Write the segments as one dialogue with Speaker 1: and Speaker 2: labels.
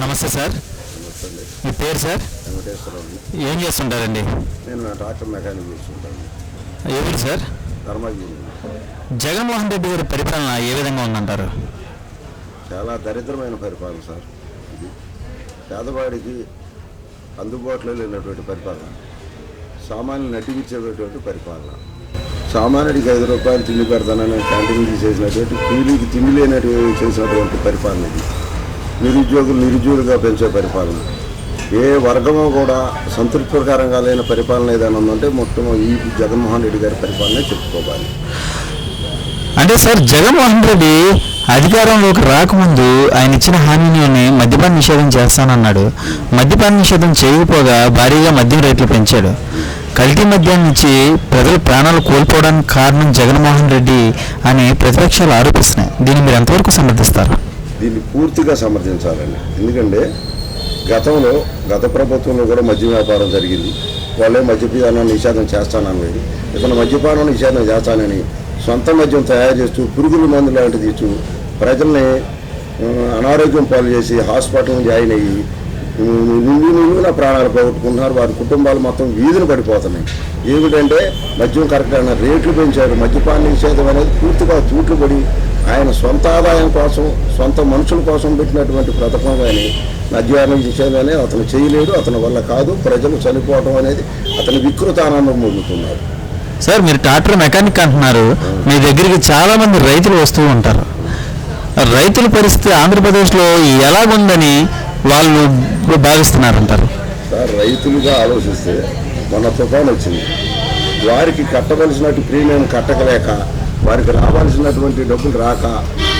Speaker 1: నమస్తే సార్. మీ పేరు సార్? ఏం చేస్తుంటారండి?
Speaker 2: నేను ట్రాక్టర్ మెకానిక్ చేస్తుంటాను.
Speaker 1: ఎవరు సార్?
Speaker 2: ధర్మగిరి.
Speaker 1: జగన్మోహన్ రెడ్డి గారి పరిపాలన ఏ విధంగా ఉందంటారు?
Speaker 2: చాలా దరిద్రమైన పరిపాలన సార్. ఇది పేదవాడికి అందుబాటులో లేనటువంటి పరిపాలన, సామాన్యులు నటించేటటువంటి పరిపాలన. సామాన్యుడికి 5 రూపాయలు తిండి పెడతానని క్యాంటీన్ తీసేసినటువంటి, కూలీకి తిండి లేనట్టు చేసినటువంటి పరిపాలన ఇది. నిరుద్యోగులుగా పెంచే పరిపాలన. ఏ వర్గమో కూడా సంతృప్తికరంగా లేని పరిపాలన ఏదైనా ఉందంటే మొత్తం ఈ జగన్మోహన్ రెడ్డి గారి పరిపాలనే చెప్పుకోవాలి.
Speaker 1: అంటే సార్, జగన్మోహన్ రెడ్డి అధికారంలోకి రాకముందు ఆయన ఇచ్చిన హామీని మద్యపాన నిషేధం చేస్తానన్నాడు. మద్యపాన నిషేధం చేయకపోగా భారీగా మద్యం రేట్లు పెంచాడు. కల్తీ మద్యం నుంచి ప్రజలు ప్రాణాలు కోల్పోవడానికి కారణం జగన్మోహన్ రెడ్డి అని ప్రతిపక్షాలు ఆరోపిస్తున్నాయి. దీన్ని మీరు ఎంతవరకు సమర్థిస్తారు?
Speaker 2: దీన్ని పూర్తిగా సమర్థించాలండి. ఎందుకంటే గత ప్రభుత్వంలో కూడా మద్యం వ్యాపారం జరిగింది. వాళ్ళే మద్యపానం నిషేధం చేస్తానని, ఇతను మద్యపానం నిషేధం చేస్తానని సొంత మద్యం తయారు చేస్తూ పురుగుల మందు లాంటిది ఇస్తూ ప్రజల్ని అనారోగ్యం పాలు చేసి హాస్పిటల్ జాయిన్ అయ్యి నిండున ప్రాణాలు పోగొట్టుకుంటున్నారు. వారి కుటుంబాలు మొత్తం వీధిని పడిపోతున్నాయి. ఏమిటంటే మద్యం కరెక్ట్ అన్న రేట్లు పెంచారు. మద్యపాన నిషేధం అనేది పూర్తిగా తూట్లు పడి ఆయన సొంత ఆదాయం కోసం, సొంత మనుషుల కోసం పెట్టినటువంటి పథకం. కానీ మద్యపాన నిషేధం అనేది అతను చేయలేడు, అతని వల్ల కాదు. ప్రజలు చనిపోవడం అనేది అతని వికృత ఆనందం పొందుతున్నారు.
Speaker 1: సార్, మీరు ట్రాక్టర్ మెకానిక్ అంటున్నారు. మీ దగ్గరికి చాలా మంది రైతులు వస్తూ ఉంటారు. రైతుల పరిస్థితి ఆంధ్రప్రదేశ్లో ఎలాగుందని వాళ్ళు భావిస్తున్నారంటారు?
Speaker 2: సార్, రైతులుగా ఆలోచిస్తే మొన్న తుఫాను వచ్చింది. వారికి కట్టవలసినట్టు ప్రీమియం కట్టకలేక, వారికి రావాల్సినటువంటి డబ్బులు రాక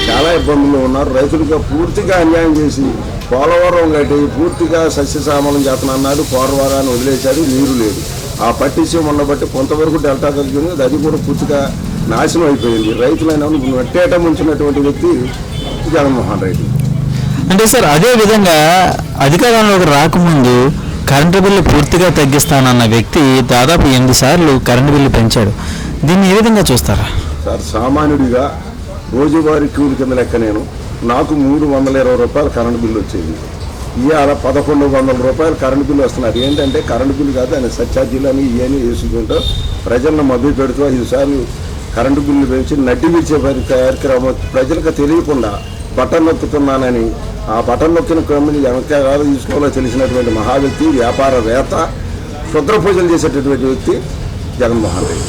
Speaker 2: చాలా ఇబ్బందుల్లో ఉన్నారు. రైతులుగా పూర్తిగా అన్యాయం చేసి పోలవరం కట్టి పూర్తిగా సస్యశ్యామలం చేతనన్నాడు. పోలవరాన్ని వదిలేశాడు, నీరు లేదు. ఆ పట్టించి మొన్న బట్టి కొంతవరకు డెల్టా కలిగింది, అది కూడా పూర్తిగా నాశనం అయిపోయింది. రైతులైన నెట్టేట ముంచినటువంటి వ్యక్తి జగన్మోహన్ రెడ్డి.
Speaker 1: అంటే సార్, అదే విధంగా అధికారంలోకి రాకముందు కరెంటు బిల్లు పూర్తిగా తగ్గిస్తానన్న వ్యక్తి దాదాపు 8 సార్లు కరెంటు బిల్లు పెంచాడు. దీన్ని ఏ విధంగా చూస్తారా?
Speaker 2: సార్, సామాన్యుడిగా రోజువారీ కూలి కింద లెక్క నాకు 320 రూపాయలు కరెంటు బిల్లు వచ్చేది. ఇవాళ 1100 రూపాయలు కరెంటు బిల్లు వస్తున్నారు. ఏంటంటే కరెంటు బిల్లు కాదు, ఆయన సర్ఛార్జీలు అని ఇవన్నీ వేసుకుంటూ ప్రజలను మభ్య పెడుతూ 5 సార్లు కరెంటు బిల్లు పెంచి నడ్డిమిచ్చే కార్యక్రమం. ప్రజలకు తెలియకుండా బటన్ నొక్కుతున్నానని ఆ బటన్ నొక్కిన కంపెనీ ఎంత కాదు తీసుకోవాలో తెలిసినటువంటి మహా వ్యక్తి, వ్యాపారవేత్త, క్షుద్ర పూజలు చేసేటటువంటి వ్యక్తి జగన్మోహన్ రెడ్డి.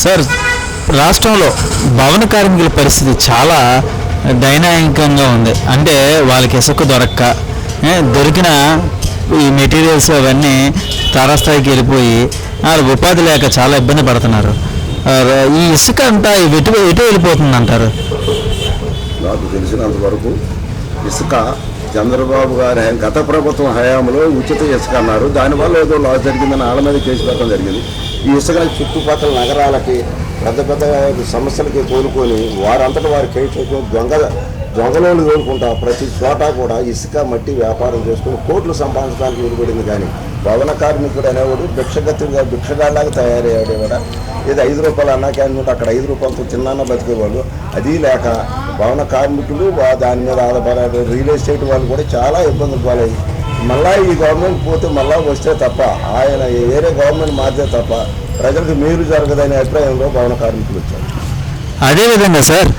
Speaker 1: సార్, రాష్ట్రంలో భవన కార్మికుల పరిస్థితి చాలా దయనీయంగా ఉంది. అంటే వాళ్ళకి ఇసుక దొరికిన ఈ మెటీరియల్స్ అవన్నీ తారాస్థాయికి వెళ్ళిపోయి వాళ్ళు ఉపాధి లేక చాలా ఇబ్బంది పడుతున్నారు. ఈ ఇసుక అంతా ఎటు వెళ్ళిపోతుంది అంటారు?
Speaker 2: నాకు తెలిసినంతవరకు ఇసుక చంద్రబాబు గారి గత ప్రభుత్వం హయాంలో ఉచిత ఇసుక అన్నారు. దానివల్ల ఏదో లాస్ జరిగిందని వాళ్ళ మీద కేసు పెట్టడం జరిగింది. ఈ ఇసుక చుట్టుపక్కల నగరాలకి పెద్ద పెద్ద సమస్యలకి కోలుకొని వారంతటా వారి కేసు దొంగలోళ్ళు కోలుకుంటా ప్రతి చోట కూడా ఇసుక మట్టి వ్యాపారం చేసుకుని కోట్లు సంపాదించడానికి విలువడింది. కానీ భవన కార్మికుడు అనేవాడు భిక్షగాళ్ళగా తయారయ్యాడు. కూడా ఏదో 5 రూపాయలు అన్నా క్యాన్ అక్కడ 5 రూపాయలతో చిన్న బతికేవాళ్ళు. అది లేక భవన కార్మికులు దాని మీద ఆధారపడే రియల్ ఎస్టేట్ వాళ్ళు కూడా చాలా ఇబ్బందులు పాలయ్యి మళ్ళీ ఈ గవర్నమెంట్ పోతే మళ్ళీ వస్తే తప్ప, ఆయన వేరే గవర్నమెంట్ మారితే తప్ప ప్రజలకు మేలు జరగదనే అభిప్రాయంలో భవన కార్మికులు వచ్చారు.
Speaker 1: అదేవిధంగా సార్,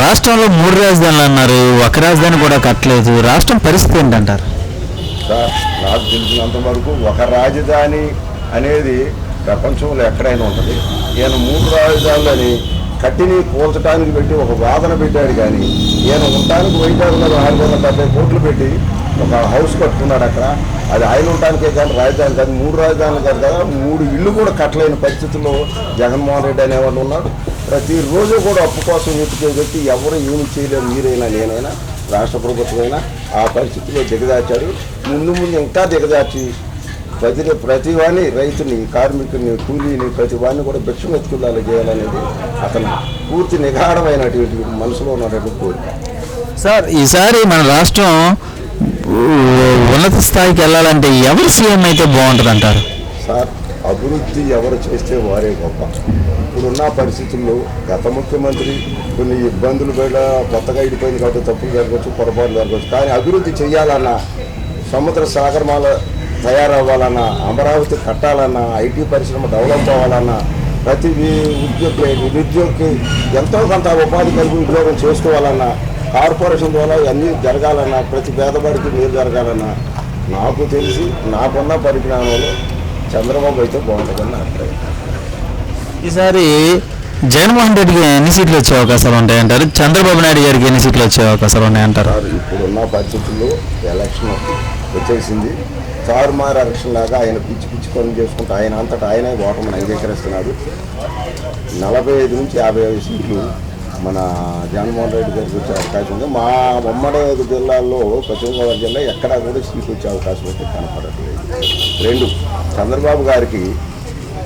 Speaker 1: రాష్ట్రంలో 3 రాజధానులు అన్నారు, ఒక రాజధాని కూడా కట్టలేదు. రాష్ట్రం పరిస్థితి ఏంటంటారు?
Speaker 2: సార్, నాకు తెలిసినంత వరకు ఒక రాజధాని అనేది ప్రపంచంలో ఎక్కడైనా ఉంటుంది. ఈయన 3 రాజధానులు అని కట్టిని పోల్చడానికి పెట్టి ఒక వాదన పెట్టాడు. కానీ ఈయన ఉండటానికి వైద్యులు 470 కోట్లు పెట్టి ఒక హౌస్ కట్టుకున్నాడు అక్కడ. అది ఆయన ఉండటానికే కానీ రాజధాని కాదు, 3 రాజధానులు కాదు కదా, 3 ఇళ్ళు కూడా కట్టలేని పరిస్థితుల్లో జగన్మోహన్ రెడ్డి అనేవాళ్ళు ఉన్నాడు. ప్రతిరోజు కూడా అప్పు కోసం వెతికే వ్యక్తి ఎవరు ఏమి చేయలేరు. మీరైనా నేనైనా రాష్ట్ర ప్రభుత్వమైనా ఆ పరిస్థితిలో దిగదార్చాడు. ముందు ఇంకా దిగదార్చి ప్రతి వాడిని, రైతుని, కార్మికుని, కూలీని, ప్రతి వాడిని కూడా భిక్షం ఎత్తుకులాగా చేయాలనేది అతను పూర్తి నిగాఢమైనటువంటి మనసులో ఉన్నటువంటి కోరిక.
Speaker 1: సార్, ఈసారి మన రాష్ట్రం ఉన్నత స్థాయికి వెళ్ళాలంటే ఎవరు సీఎం అయితే బాగుంటుంది అంటారు?
Speaker 2: సార్, అభివృద్ధి ఎవరు చేస్తే వారే గొప్ప. ఇప్పుడున్న పరిస్థితుల్లో గత ముఖ్యమంత్రి కొన్ని ఇబ్బందులు కూడా కొత్తగా ఇడిపోయింది కాబట్టి తప్పులు జరగవచ్చు, పొరపాట్లు జరగవచ్చు. కానీ అభివృద్ధి చేయాలన్నా, సముద్ర సాగరమాల తయారవ్వాలన్నా, అమరావతి కట్టాలన్నా, ఐటీ పరిశ్రమ డెవలప్ అవ్వాలన్నా, ప్రతి నిరుద్యోగికి ఎంతో కొంత ఉపాధి కలిగి ఉద్యోగం చేసుకోవాలన్నా, కార్పొరేషన్ ద్వారా అన్నీ జరగాలన్నా, ప్రతి పేదవాడికి మేలు జరగాలన్నా, నాకు తెలిసి నాకున్న పరిజ్ఞానంలో చంద్రబాబు అయితే బాగుంటుందని నా అభిప్రాయం.
Speaker 1: ఈసారి జగన్మోహన్ రెడ్డికి ఎన్ని సీట్లు వచ్చే అవకాశాలు ఉంటాయంటారు? చంద్రబాబు నాయుడు గారికి ఎన్ని సీట్లు వచ్చే అవకాశాలు ఉన్నాయంటారు?
Speaker 2: ఇప్పుడున్న పరిస్థితుల్లో ఎలక్షన్ వచ్చేసింది. తారుమారు ఎలక్షన్ లాగా ఆయన పిచ్చి పిచ్చి పనులు చేసుకుంటూ ఆయన అంతటా ఆయనే ఓటమిని అంగీకరిస్తున్నాడు. 45 నుంచి 55 సీట్లు మన జగన్మోహన్ రెడ్డి గారికి వచ్చే అవకాశం ఉంది. మా ఉమ్మడి జిల్లాల్లో పశ్చిమ గోదావరి జిల్లా ఎక్కడా కూడా సీట్లు వచ్చే అవకాశం అయితే కనపడట్లేదు. 2 చంద్రబాబు గారికి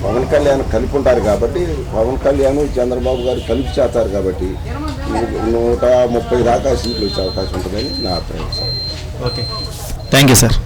Speaker 2: పవన్ కళ్యాణ్ కలిపి ఉంటారు కాబట్టి, పవన్ కళ్యాణ్ చంద్రబాబు గారు కలిపి చేస్తారు కాబట్టి 130 దాకా సీట్లు వచ్చే అవకాశం ఉంటుందని నా అభిప్రాయం sir.
Speaker 1: Okay, thank you sir.